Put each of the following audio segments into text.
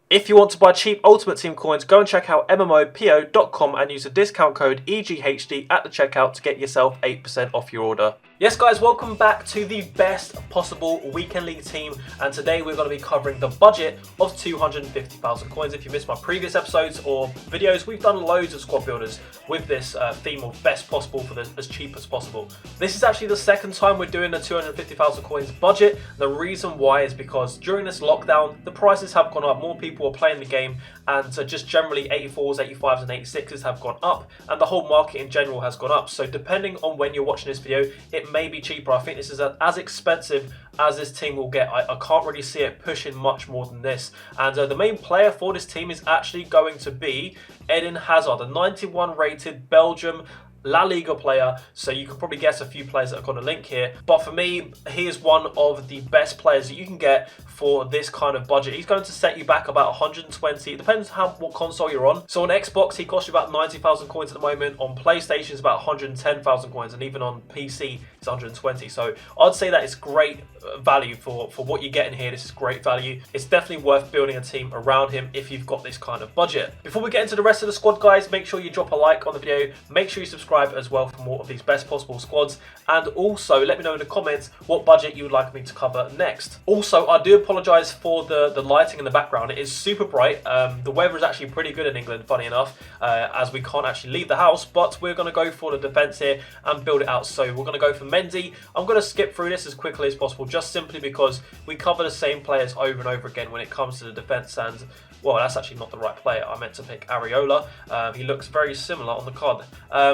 If you want to buy cheap Ultimate Team coins, go and check out MMOPO.com and use the discount code EGHD at the checkout to get yourself 8% off your order. Yes guys, welcome back to the best possible weekend league team, and today we're going to be covering the budget of 250,000 coins. If you missed my previous episodes or videos, we've done loads of squad builders with this theme of best possible for the, as cheap as possible. This is actually the second time we're doing the 250,000 coins budget. The reason why is because during this lockdown, the prices have gone up, more people are playing the game, and just generally 84s, 85s and 86s have gone up, and the whole market in general has gone up. So depending on when you're watching this video, it may be cheaper. I think this is as expensive as this team will get. I can't really see it pushing much more than this. And the main player for this team is actually going to be Eden Hazard, a 91 rated Belgium La Liga player, so you can probably guess a few players that are going to link here. But for me, he is one of the best players that you can get for this kind of budget. He's going to set you back about 120. It depends what console you're on. So on Xbox, he costs you about 90,000 coins at the moment. On PlayStation, it's about 110,000 coins, and even on PC, it's 120. So I'd say that it's great value for what you're getting here. This is great value. It's definitely worth building a team around him if you've got this kind of budget. Before we get into the rest of the squad, guys, make sure you drop a like on the video. Make sure you subscribe as well for more of these best possible squads, and also let me know in the comments what budget you would like me to cover next. Also, I do apologise for the lighting in the background. It is super bright. The weather is actually pretty good in England, funny enough, as we can't actually leave the house, but we're going to go for the defence here and build it out. So we're going to go for Mendy. I'm going to skip through this as quickly as possible, just simply because we cover the same players over and over again when it comes to the defence. And well, that's actually not the right player. I meant to pick Areola. He looks very similar on the card.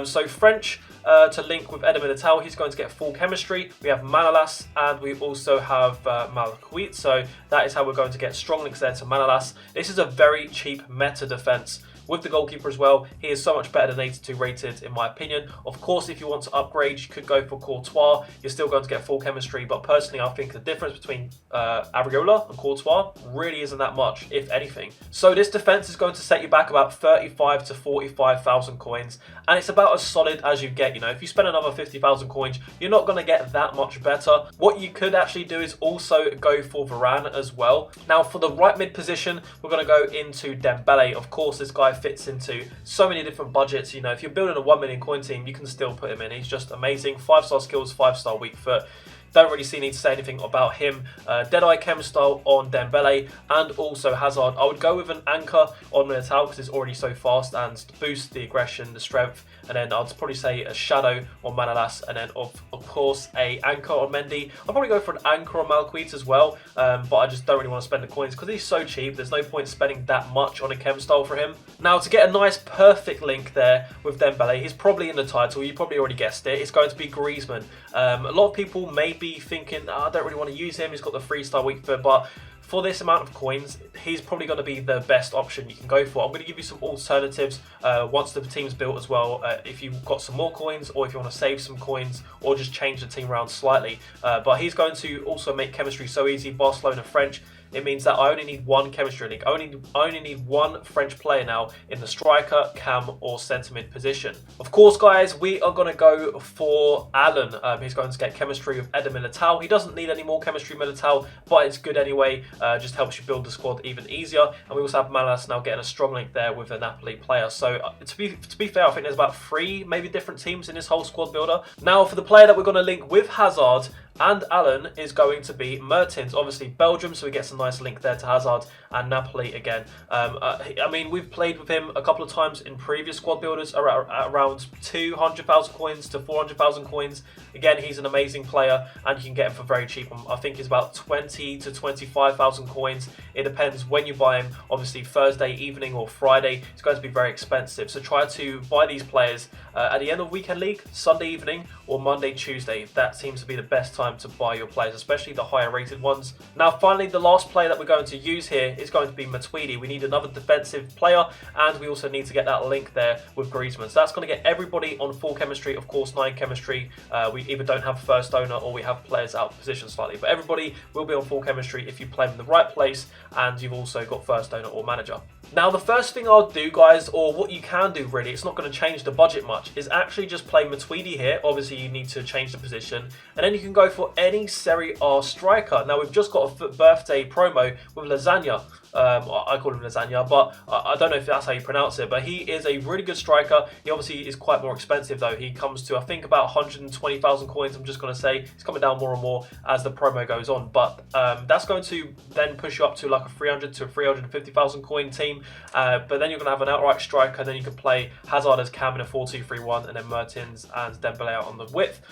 So French to link with Eden Hazard, he's going to get full chemistry. We have Manolas, and we also have Malcuit. So that is how we're going to get strong links there to Manolas. This is a very cheap meta defense. With the goalkeeper as well, he is so much better than 82 rated in my opinion. Of course, if you want to upgrade, you could go for Courtois. You're still going to get full chemistry, but personally I think the difference between Areola and Courtois really isn't that much, if anything. So this defense is going to set you back about 35 to 45,000 coins, and it's about as solid as you get. You know, if you spend another 50,000 coins, you're not going to get that much better. What you could actually do is also go for Varane as well. Now for the right mid position, we're going to go into Dembele. Of course, this guy fits into so many different budgets. You know, if you're building a 1 million coin team, you can still put him in. He's just amazing. 5-star skills, 5-star weak foot. Don't really need to say anything about him. Deadeye Chem style on Dembele, and also Hazard. I would go with an anchor on Militao because it's already so fast and boosts the aggression, the strength. And then I'd probably say a shadow on Manolas, and then of course a anchor on Mendy. I'll probably go for an anchor on Malcuit as well, but I just don't really want to spend the coins because he's so cheap. There's no point spending that much on a chem style for him. Now to get a nice perfect link there with Dembele, he's probably in the title. You probably already guessed it. It's going to be Griezmann. A lot of people may be thinking, I don't really want to use him. He's got the 3-star weak foot, but for this amount of coins, he's probably going to be the best option you can go for. I'm going to give you some alternatives once the team's built as well. If you've got some more coins, or if you want to save some coins, or just change the team around slightly. But he's going to also make chemistry so easy. Barcelona French. It means that I only need one chemistry link. I only need one French player now in the striker, cam, or centre mid position. Of course, guys, we are going to go for Alan. He's going to get chemistry with Eden Militao. He doesn't need any more chemistry Militao, but it's good anyway. Just helps you build the squad even easier. And we also have Manolas now getting a strong link there with the Napoli player. So to be fair, I think there's about 3 maybe different teams in this whole squad builder. Now for the player that we're going to link with Hazard and Alan is going to be Mertens, obviously Belgium, so we get some nice link there to Hazard, and Napoli again. I mean, we've played with him a couple of times in previous squad builders, around 200,000 coins to 400,000 coins. Again, he's an amazing player, and you can get him for very cheap. I think it's about 20 to 25,000 coins. It depends when you buy him. Obviously, Thursday evening or Friday, it's going to be very expensive. So try to buy these players at the end of Weekend League, Sunday evening, or Monday, Tuesday. That seems to be the best time to buy your players, especially the higher rated ones. Now finally, the last player that we're going to use here is going to be Matuidi. We need another defensive player, and we also need to get that link there with Griezmann. So that's going to get everybody on full chemistry, of course 9 chemistry. We either don't have first owner or we have players out of position slightly, but everybody will be on full chemistry if you play them in the right place and you've also got first owner or manager. Now the first thing I'll do, guys, or what you can do really, it's not going to change the budget much, is actually just play Matuidi here. Obviously you need to change the position, and then you can go for any Serie A striker. Now we've just got a birthday promo with Lasagna. I call him lasagna, but I don't know if that's how you pronounce it. But he is a really good striker. He obviously is quite more expensive though. He comes to, I think, about 120,000 coins. I'm just going to say it's coming down more and more as the promo goes on. But that's going to then push you up to like a 300 to 350,000 coin team. But then you're going to have an outright striker. Then you can play Hazard as cam in a 4-2-3-1, and then Mertens and Dembele out on the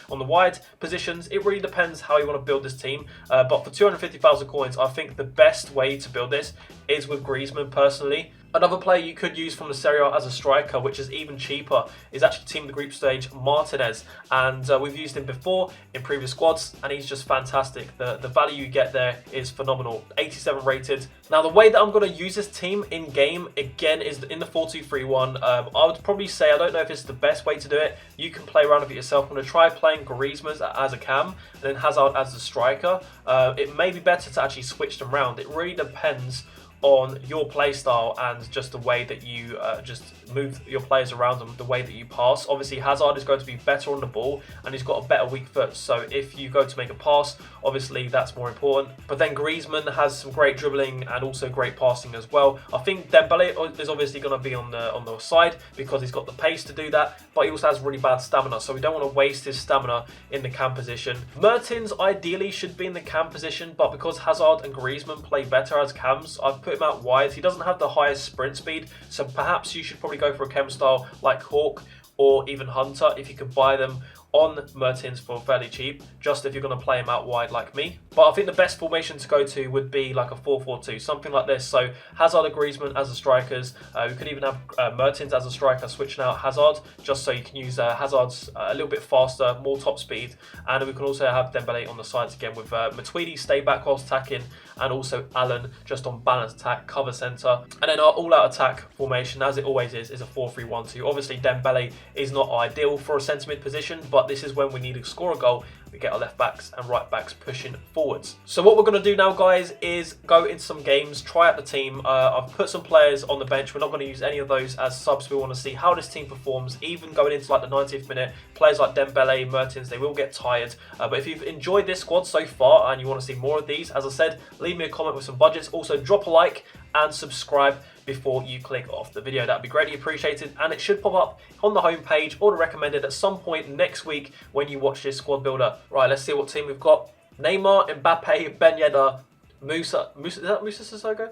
on the wide positions. It really depends how you want to build this team. But for 250,000 coins, I think the best way to build this is with Griezmann personally. Another player you could use from the Serie A as a striker, which is even cheaper, is actually Team of the Group Stage Martinez. And we've used him before in previous squads, and he's just fantastic. The value you get there is phenomenal. 87 rated. Now, the way that I'm going to use this team in-game, again, is in the 4-2-3-1. I would probably say, I don't know if it's the best way to do it. You can play around with it yourself. I'm going to try playing Griezmann as a cam, and then Hazard as the striker. It may be better to actually switch them around. It really depends on your play style and just the way that you just move your players around them, the way that you pass. Obviously, Hazard is going to be better on the ball and he's got a better weak foot. So if you go to make a pass, obviously that's more important. But then Griezmann has some great dribbling and also great passing as well. I think Dembele is obviously going to be on the side because he's got the pace to do that, but he also has really bad stamina. So we don't want to waste his stamina in the cam position. Mertens ideally should be in the cam position, but because Hazard and Griezmann play better as cams, I've put him out wide. He doesn't have the highest sprint speed, so perhaps you should probably go for a chem style like Hawk or even Hunter if you could buy them on Mertens for fairly cheap, just if you're going to play him out wide like me. But I think the best formation to go to would be like a 4-4-2, something like this. So Hazard and Griezmann as the strikers. We could even have Mertens as a striker, switching out Hazard, just so you can use Hazard's a little bit faster, more top speed. And we can also have Dembele on the sides again with Matuidi stay back whilst attacking, and also Allen just on balance attack, cover centre. And then our all-out attack formation, as it always is a 4-3-1-2. Obviously, Dembele is not ideal for a centre mid position, but this is when we need to score a goal. We get our left backs and right backs pushing forwards. So what we're going to do now, guys, is go into some games, try out the team. I've put some players on the bench. We're not going to use any of those as subs. We want to see how this team performs, even going into like the 90th minute. Players like Dembele, Mertens, they will get tired. But if you've enjoyed this squad so far and you want to see more of these, as I said, leave me a comment with some budgets. Also, drop a like and subscribe before you click off the video. That'd be greatly appreciated, and it should pop up on the homepage or the recommended at some point next week when you watch this squad builder. Right, let's see what team we've got. Neymar, Mbappe, Ben Yedder, Musa, is that Musa Sissoko?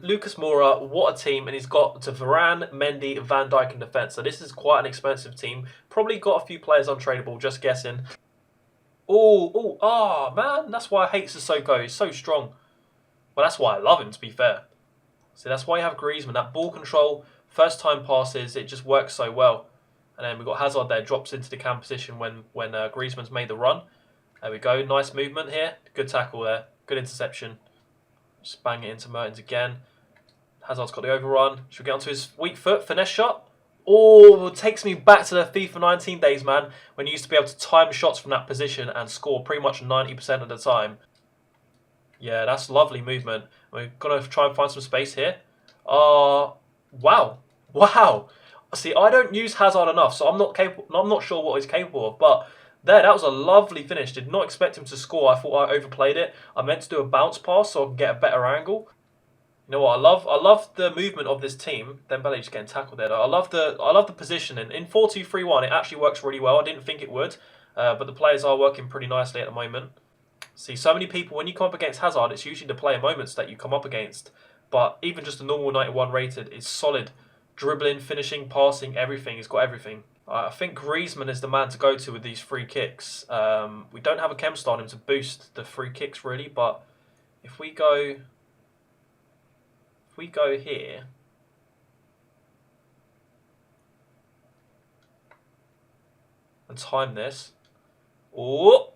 Lucas Moura, what a team, and he's got to Varane, Mendy, Van Dijk in defence. So this is quite an expensive team. Probably got a few players untradeable, just guessing. Man, that's why I hate Sissoko. He's so strong. Well, that's why I love him, to be fair. So that's why you have Griezmann. That ball control, first time passes, it just works so well. And then we've got Hazard there, drops into the cam position when Griezmann's made the run. There we go, nice movement here. Good tackle there, good interception. Just bang it into Mertens again. Hazard's got the overrun. Should we get onto his weak foot, finesse shot? Oh, it takes me back to the FIFA 19 days, man, when you used to be able to time shots from that position and score pretty much 90% of the time. Yeah, that's lovely movement. We're going to try and find some space here. Wow. See, I don't use Hazard enough, so I'm not sure what he's capable of. But that was a lovely finish. Did not expect him to score. I thought I overplayed it. I meant to do a bounce pass so I can get a better angle. You know what? I love the movement of this team. Dembele just getting tackled there. I love the positioning. In 4-2-3-1, it actually works really well. I didn't think it would, but the players are working pretty nicely at the moment. See, so many people, when you come up against Hazard, it's usually the player moments that you come up against. But even just a normal 91 rated is solid. Dribbling, finishing, passing, everything. He's got everything. I think Griezmann is the man to go to with these free kicks. We don't have a chem star on him to boost the free kicks, really. But if we go here, and time this. Oh,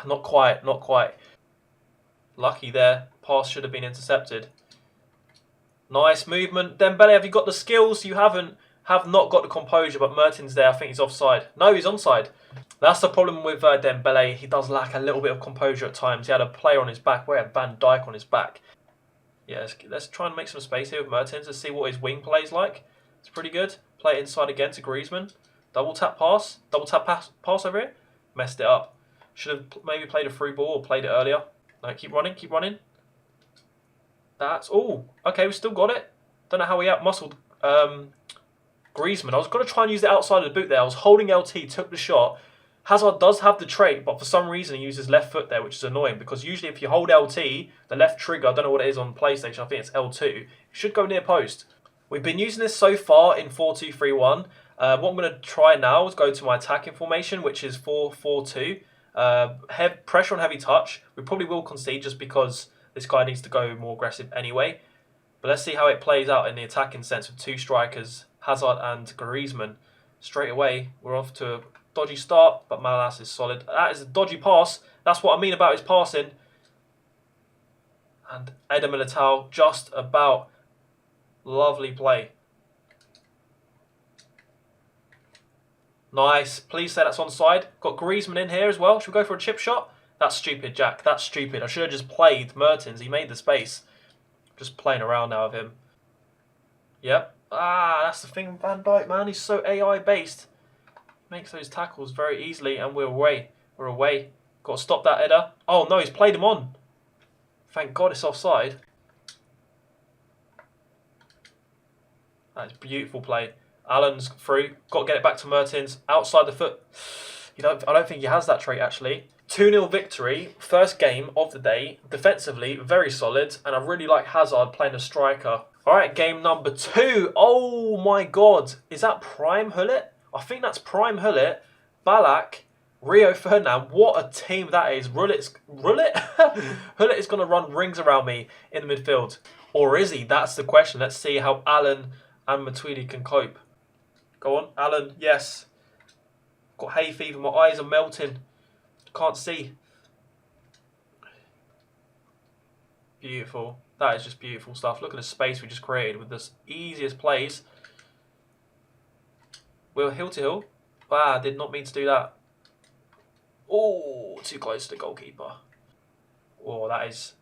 not quite. Lucky there. Pass should have been intercepted. Nice movement. Dembele, have you got the skills? You have not got the composure, but Mertens there, I think he's offside. No, he's onside. That's the problem with Dembele. He does lack a little bit of composure at times. He had a player on his back. We had Van Dijk on his back. Yeah, let's try and make some space here with Mertens to see what his wing play is like. It's pretty good. Play it inside again to Griezmann. Double tap pass. Double tap pass over here. Messed it up. Should have maybe played a free ball or played it earlier. No, keep running. That's all. Okay, we still got it. Don't know how we outmuscled Griezmann. I was going to try and use the outside of the boot there. I was holding LT, took the shot. Hazard does have the trait, but for some reason he uses left foot there, which is annoying because usually if you hold LT, the left trigger, I don't know what it is on PlayStation, I think it's L2, it should go near post. We've been using this so far in 4-2-3-1. What I'm going to try now is go to my attacking formation, which is 4-4-2. Pressure on heavy touch. We probably will concede just because this guy needs to go more aggressive anyway. But let's see how it plays out in the attacking sense with two strikers, Hazard and Griezmann. Straight away, we're off to a dodgy start, but Manolas is solid. That is a dodgy pass. That's what I mean about his passing. And Eder Militao just about. Lovely play. Nice. Please say that's onside. Got Griezmann in here as well. Should we go for a chip shot? That's stupid, Jack. That's stupid. I should have just played Mertens. He made the space. Just playing around now with him. Yep. Ah, that's the thing. Van Dijk, man. He's so AI based. Makes those tackles very easily, and we're away. We're away. Got to stop that Eder. Oh no, he's played him on. Thank God it's offside. That's beautiful play. Allen's through. Got to get it back to Mertens. Outside the foot. I don't think he has that trait actually. 2-0 victory. First game of the day. Defensively, very solid. And I really like Hazard playing a striker. Alright, game number 2. Oh my God. Is that Prime Hullet? I think that's Prime Hullet. Ballack. Rio Ferdinand. What a team that is. Hullet is going to run rings around me in the midfield. Or is he? That's the question. Let's see how Allen and Matuidi can cope. Go on, Allen. Yes. Got hay fever. My eyes are melting. Can't see. Beautiful. That is just beautiful stuff. Look at the space we just created with this easiest plays. We're hill to hill. Ah, did not mean to do that. Oh, too close to the goalkeeper. Oh, that is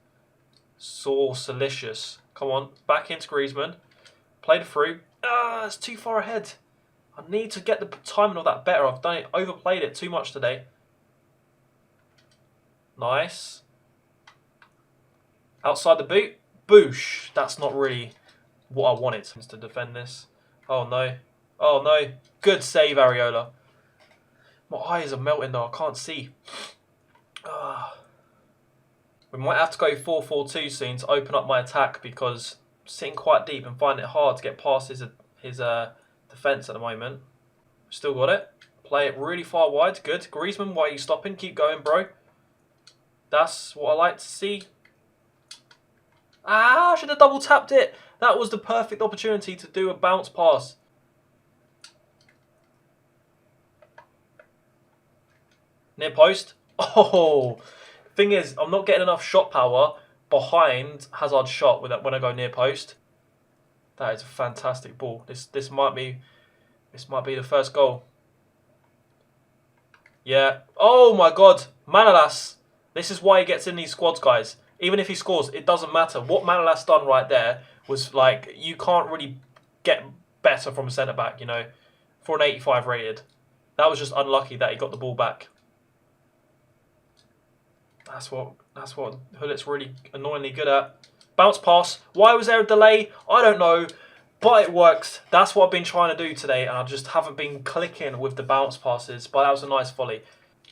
so delicious. Come on, back into Griezmann. Played it through. Ah, it's too far ahead. I need to get the timing of that better. I've done it, overplayed it too much today. Nice. Outside the boot. Boosh. That's not really what I wanted to defend this. Oh no. Oh no. Good save, Areola. My eyes are melting though. I can't see. We might have to go 4-4-2 soon to open up my attack because sitting quite deep and finding it hard to get past his defence at the moment. Still got it. Play it really far wide. Good. Griezmann, why are you stopping? Keep going, bro. That's what I like to see. Ah, I should have double tapped it. That was the perfect opportunity to do a bounce pass. Near post. Oh, thing is, I'm not getting enough shot power behind Hazard's shot when I go near post. That is a fantastic ball. This might be the first goal. Yeah. Oh my God, Manolas. This is why he gets in these squads, guys. Even if he scores, it doesn't matter. What Manolas done right there was like, you can't really get better from a centre back, you know, for an 85 rated. That was just unlucky that he got the ball back. That's what Hullet's really annoyingly good at. Bounce pass. Why was there a delay? I don't know, but it works. That's what I've been trying to do today, and I just haven't been clicking with the bounce passes. But that was a nice volley.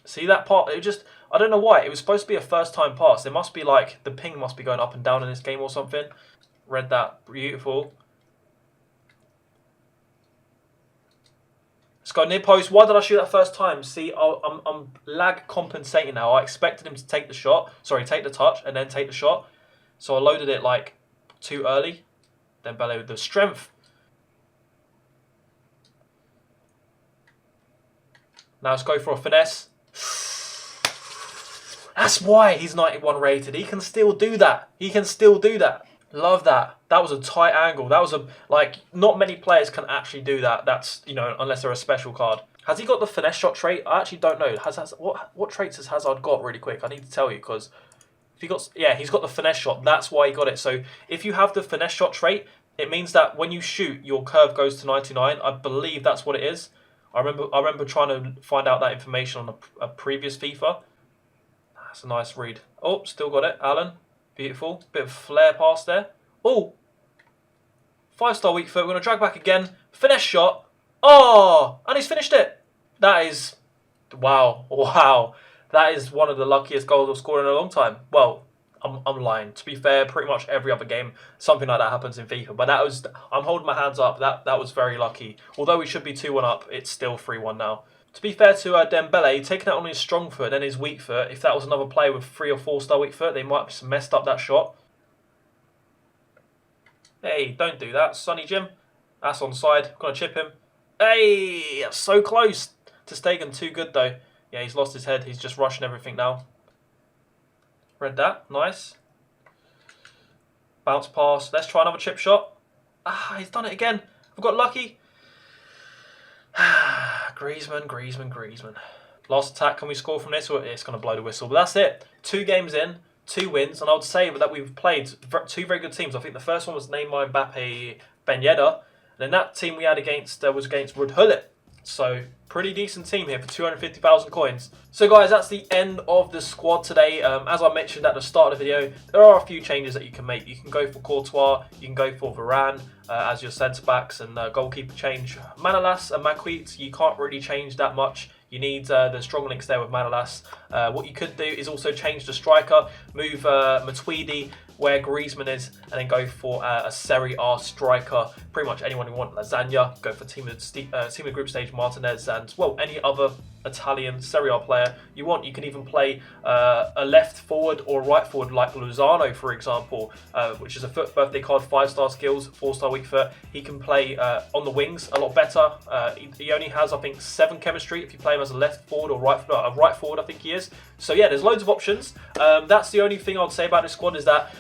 See that part? It just, I don't know why. It was supposed to be a first time pass. It must be like, the ping must be going up and down in this game or something. Read that. Beautiful. Let's go near post. Why did I shoot that first time? See, I'm lag compensating now. I expected him to take the shot. Sorry, take the touch and then take the shot. So I loaded it like too early. Then Bale with the strength. Now let's go for a finesse. That's why he's 91 rated. He can still do that. He can still do that. Love that. That was a tight angle. That was not many players can actually do that. That's, you know, unless they're a special card. Has he got the finesse shot trait? I actually don't know. What traits has Hazard got really quick? I need to tell you because if he got, yeah, he's got the finesse shot. That's why he got it. So if you have the finesse shot trait, it means that when you shoot, your curve goes to 99. I believe that's what it is. I remember trying to find out that information on a previous FIFA. That's a nice read. Oh, still got it, Alan. Beautiful. Bit of flair pass there. Oh! 5-star weak foot. We're going to drag back again. Finesse shot. Oh! And he's finished it. That is... Wow. Wow. That is one of the luckiest goals I've scored in a long time. Well, I'm lying. To be fair, pretty much every other game, something like that happens in FIFA. But that was... I'm holding my hands up. That was very lucky. Although we should be 2-1 up, it's still 3-1 now. To be fair to Dembele, taking that on his strong foot and then his weak foot, if that was another player with 3 or 4-star weak foot, they might have messed up that shot. Hey, don't do that, Sonny Jim. That's onside. Gonna chip him. Hey, that's so close to Stegen. Too good though. Yeah, he's lost his head. He's just rushing everything now. Read that. Nice. Bounce pass. Let's try another chip shot. Ah, he's done it again. I've got lucky. Griezmann. Last attack. Can we score from this? Or it's going to blow the whistle. But that's it. 2 games in. 2 wins. And I would say that we've played 2 very good teams. I think the first one was Neymar, Mbappe, Ben Yedder. And then that team we had was against Ruud Gullit. So, pretty decent team here for 250,000 coins. So guys, that's the end of the squad today. As I mentioned at the start of the video, there are a few changes that you can make. You can go for Courtois, you can go for Varane as your centre-backs and goalkeeper change. Manolas and Maquis, you can't really change that much. You need the strong links there with Manolas. What you could do is also change the striker, move Matuidi where Griezmann is, and then go for a Serie A striker. Pretty much anyone you want. Lasagna, go for team of group stage Martinez, and well, any other Italian Serie A player you want. You can even play a left forward or right forward like Lozano, for example, which is a foot birthday card, 5-star skills, 4-star weak foot. He can play on the wings a lot better. He only has, I think, 7 chemistry if you play him as a left forward or right forward, I think he is. So yeah, there's loads of options. That's the only thing I'd say about this squad is that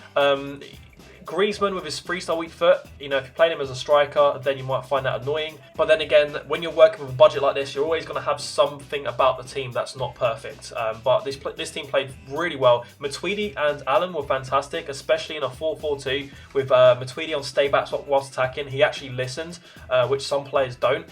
Griezmann with his 3-star weak foot, you know, if you played him as a striker, then you might find that annoying. But then again, when you're working with a budget like this, you're always going to have something about the team that's not perfect. But this team played really well. Matuidi and Allen were fantastic, especially in a 4-4-2 with Matuidi on stay back whilst attacking. He actually listened, which some players don't.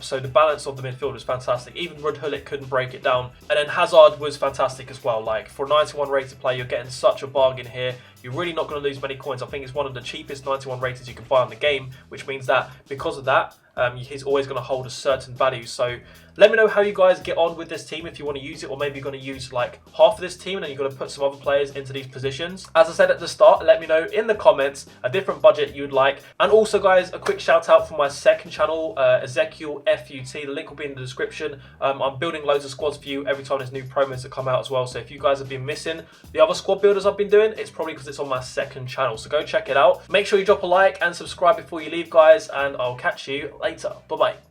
So the balance of the midfield was fantastic. Even Ruud Gullit couldn't break it down. And then Hazard was fantastic as well. Like, for a 91 rated player, you're getting such a bargain here. You're really not going to lose many coins. I think it's one of the cheapest 91 ratings you can buy on the game, which means that because of that, he's always going to hold a certain value. So let me know how you guys get on with this team, if you want to use it, or maybe you're going to use like half of this team and then you're going to put some other players into these positions. As I said at the start, let me know in the comments a different budget you'd like. And also guys, a quick shout out for my second channel, Ezekiel FUT. The link will be in the description. I'm building loads of squads for you every time there's new promos that come out as well. So if you guys have been missing the other squad builders I've been doing, it's probably because it's on my second channel. So go check it out. Make sure you drop a like and subscribe before you leave guys, and I'll catch you later. Bye bye.